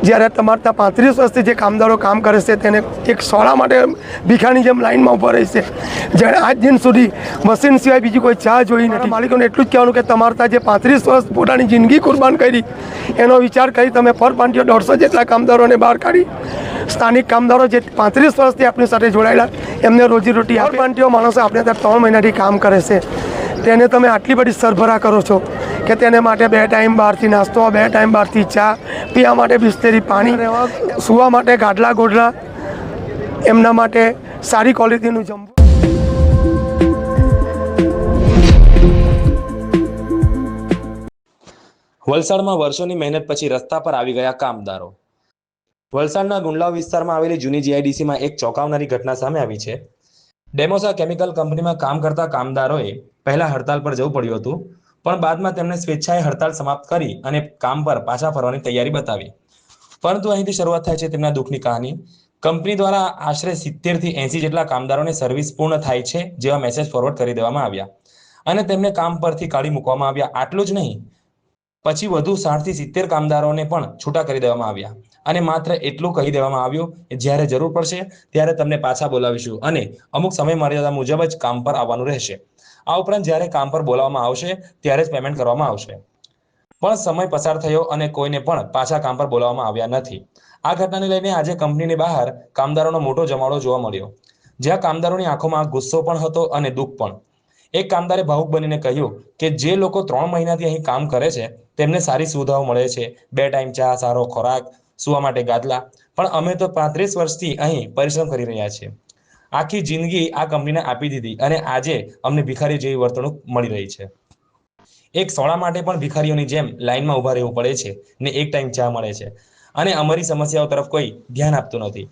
જ્યારે તમારે ત્યાં 35 વર્ષથી જે કામદારો કામ કરે છે તેને એક સોળા માટે ભીખાની જેમ લાઇનમાં ઊભા રહે છે, જ્યારે આજ દિન સુધી મશીન સિવાય બીજી કોઈ ચા જોઈ નથી। માલિકોને એટલું જ કહેવાનું કે તમારે ત્યાં જે 35 વર્ષ પોતાની જિંદગી કુરબાન કરી એનો વિચાર કરી તમે પરપ્રાંતીય 150 જેટલા કામદારોને બહાર કાઢી સ્થાનિક કામદારો જે 35 વર્ષથી આપણી સાથે જોડાયેલા એમને રોજીરોટી પરપ્રાંતીય માણસો આપણે ત્યાં 3 મહિનાથી કામ કરે છે, તેને તમે આટલી બધી સરભરા કરો છો કે તેને માટે 2 ટાઈમ બહારથી નાસ્તો, 2 ટાઈમ બહારથી ચા, પીવા માટે બિસ્તરી પાણી, સૂવા માટે ગાદલા ગોદડા, એમના માટે સારી ક્વોલિટીનું જમવું। વલસાડમાં વર્ષોની મહેનત પછી રસ્તા પર આવી ગયા કામદારો। વલસાડના ગુંડલાવ વિસ્તારમાં આવેલી જૂની જીઆઈડીસીમાં એક ચોંકાવનારી ઘટના સામે આવી છે। ડેમોસા કેમિકલ કંપનીમાં કામ કરતા કામદારોએ પહેલા હડતાલ પર જવું પડ્યું હતું, પણ બાદમાં તેમણે સ્વેચ્છાએ હડતાલ સમાપ્ત કરી અને કામ પર પાછા ફરવાની તૈયારી બતાવી। પરંતુ અહીંથી શરૂઆત થાય છે તેમના દુઃખની કહાની। કંપની દ્વારા આશરે 70 થી 80 જેટલા કામદારોને સર્વિસ પૂર્ણ થાય છે જેવા મેસેજ ફોરવર્ડ કરી દેવામાં આવ્યા અને તેમને કામ પરથી કાઢી મૂકવામાં આવ્યા। આટલું જ નહીં, પછી વધુ 60 થી 70 કામદારોને પણ છૂટા કરી દેવામાં આવ્યા અને માત્ર એટલું કહી દેવામાં આવ્યું કે જ્યારે જરૂર પડશે ત્યારે તમને પાછા બોલાવીશું અને અમુક સમય મર્યાદા મુજબ જ કામ પર આવવાનું રહેશે। આ ઉપરાંત જ્યારે કામ પર બોલાવવામાં આવશે ત્યારે જ પેમેન્ટ કરવામાં આવશે। પણ સમય પસાર થયો અને કોઈને પણ પાછા કામ પર બોલાવવામાં આવ્યા નથી। આ ઘટનાને લઈને આજે કંપનીની બહાર કામદારોનો મોટો જમાવડો જોવા મળ્યો, જ્યાં કામદારોની આંખોમાં ગુસ્સો પણ હતો અને દુઃખ પણ। એક કામદારે ભાવુક બનીને કહ્યું કે જે લોકો 3 મહિનાથી અહીં કામ કરે છે તેમને સારી સુવિધાઓ મળે છે, 2 ટાઈમ ચા, સારો ખોરાક, સુવા માટે ગાદલા, પણ અમે તો 35 વર્ષથી અહીં પરિશ્રમ કરી રહ્યા છીએ, આખી જિંદગી આ કંપનીને આપી દીધી અને આજે અમને ભિખારી જેવી વર્તણૂક મળી રહી છે। એક સોળા માટે પણ ભિખારીઓની જેમ લાઇનમાં ઊભા રહેવું પડે છે ને 1 ટાઈમ ચા મળે છે અને અમારી સમસ્યાઓ તરફ કોઈ ધ્યાન આપતું નથી।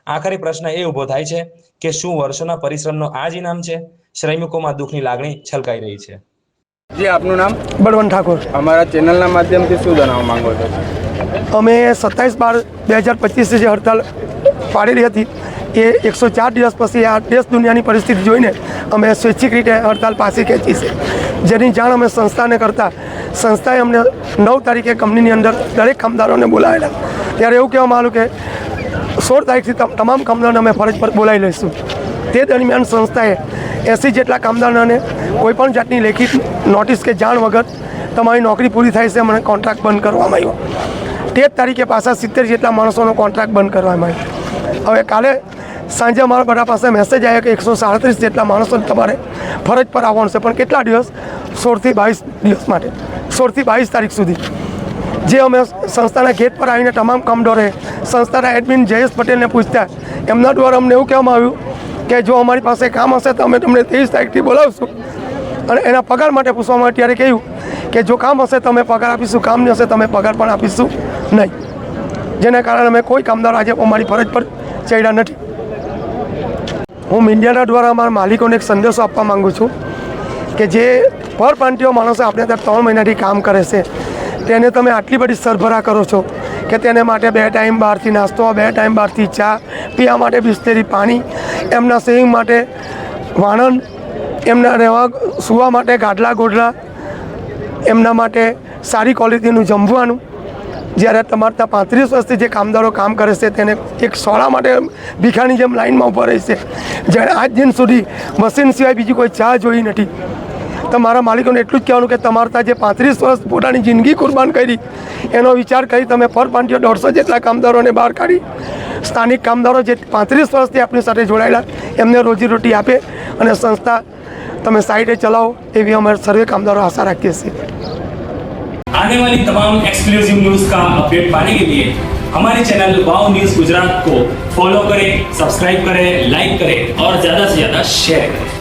આખરે પ્રશ્ન એ ઊભો થાય છે કે શું વર્ષોના પરિશ્રમનો આ જ ઇનામ છે? શ્રમિકોમાં દુઃખની લાગણી છલકાઈ રહી છે। जी, आपનું નામ? બળવંત ઠાકોર। અમારા ચેનલના માધ્યમથી શું જણાવવા માંગો છો? અમે 27/12/2025 જે હડતાલ પાડેલી હતી એ 104 દિવસ પછી આ દેશ દુનિયાની પરિસ્થિતિ જોઈને અમે સ્વૈચ્છિક રીતે હડતાલ પાછી ખેંચી છે, જેની જાણ અમે સંસ્થાને કરતા સંસ્થાએ અમને 9 તારીખે કંપનીની અંદર દરેક કામદારોને બોલાવેલા। ત્યારે એવું કહેવામાં આવ્યું કે 16 તારીખથી તમામ કામદારોને અમે ફરજ પર બોલાવી લઈશું। તે દરમિયાન સંસ્થાએ 80 જેટલા કામદારોને કોઈપણ જાતની લેખિત નોટિસ કે જાણ વગર તમારી નોકરી પૂરી થાય છે મને કોન્ટ્રાક્ટ બંધ કરવામાં આવ્યો। 13 તારીખે પાછા 70 જેટલા માણસોનો કોન્ટ્રાક્ટ બંધ કરવામાં આવ્યો। હવે કાલે સાંજે અમારા બધા પાસે મેસેજ આવ્યો કે 137 જેટલા માણસોને તમારે ફરજ પર આવવાનું છે, પણ કેટલા દિવસ? 16 થી 22 દિવસ માટે, 16 થી 22 તારીખ સુધી। જે અમે સંસ્થાના ગેટ પર આવીને તમામ કામદારોએ સંસ્થાના એડમિન જયેશ પટેલને પૂછતા એમના દ્વારા અમને એવું કહેવામાં આવ્યું કે જો અમારી પાસે કામ હશે તો અમે તમને 23 તારીખથી બોલાવશું અને એના પગાર માટે પૂછવામાં આવે ત્યારે કહ્યું કે જો કામ હશે તો અમે પગાર આપીશું, કામ નહીં હશે તો અમે પગાર પણ આપીશું નહીં, જેના કારણે અમે કોઈ કામદારો આજે અમારી ફરજ પર ચડ્યા નથી। હું મીડિયાના દ્વારા અમારા માલિકોને એક સંદેશો આપવા માગું છું કે જે પરપ્રાંતીય માણસો આપણે ત્યાં 3 મહિનાથી કામ કરે છે તેને તમે આટલી બધી સરભરા કરો છો કે તેને માટે 2 ટાઈમ બહારથી નાસ્તો, 2 ટાઈમ બહારથી ચા, પીવા માટે બિસ્તરી પાણી, એમના સેવિંગ માટે વાણંદ, એમના રહેવા સૂવા માટે ગાદલા ગોદડા, એમના માટે સારી ક્વોલિટીનું જમવાનું, જ્યારે તમારે ત્યાં 35 વર્ષથી જે કામદારો કામ કરે છે તેને એક સોળા માટે ભીખાની જેમ લાઇનમાં ઊભા રહે છે, જ્યારે આજ દિન સુધી મશીન સિવાય બીજી કોઈ ચા જોઈ નથી। તો મારા માલિકોને એટલું જ કહેવાનું કે તમારે ત્યાં જે 35 વર્ષ પોતાની જિંદગી કુરબાન કરી એનો વિચાર કરી તમે પરપ્રાંતીય 150 જેટલા કામદારોને બહાર કાઢી સ્થાનિક કામદારો જે 35 વર્ષથી આપણી સાથે જોડાયેલા એમને રોજીરોટી આપે અને સંસ્થા તમે સાઈડે ચલાવો એવી અમારે સર્વે કામદારો आशा रखते हैं। आने वाली तमाम एक्सक्लूसिव न्यूज़ का अपडेट पाने के लिए हमारे चैनल वाव न्यूज़ गुजरात को फॉलो करें, सब्सक्राइब करें, लाइक करें और ज़्यादा से ज़्यादा शेयर करें।